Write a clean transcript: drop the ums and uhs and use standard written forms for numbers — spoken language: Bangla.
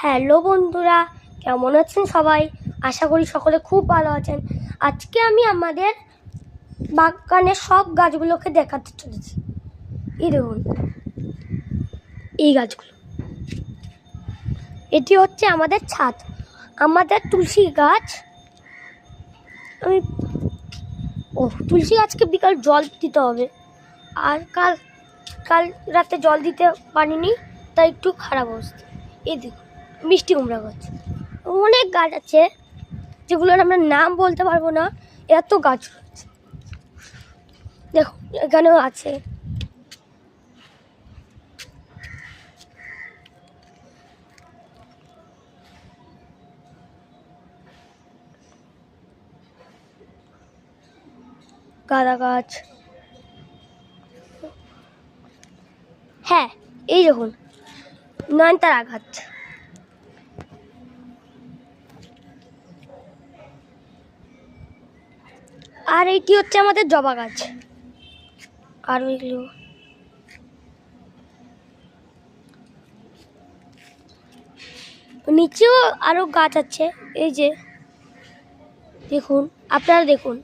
হ্যালো বন্ধুরা, কেমন আছেন সবাই? আশা করি সকলে খুব ভালো আছেন। আজকে আমি আমাদের বাগানের সব গাছগুলোকে দেখাতে চলেছি। এই দেখুন, এই গাছগুলো, এটি হচ্ছে আমাদের ছাদ, আমাদের তুলসী গাছ। তুলসী গাছকে বিকাল জল দিতে হবে, আর কাল রাতে জল দিতে পারিনি, তাই একটু খারাপ অবস্থা। এই দেখুন, মিষ্টি কুমড়া গাছ, অনেক গাছ আছে যেগুলোর আমরা নাম বলতে পারবো না, এত গাছ রয়েছে। দেখুন, এখানেও আছে। গাঁদা গাছ, হ্যাঁ, এই দেখুন নয়নতারা গাছ। আর এইটি হচ্ছে আমাদের জবা গাছ। আর ওইগুলো নিচেও আরো গাছ আছে, এই যে দেখুন, আপনারা দেখুন।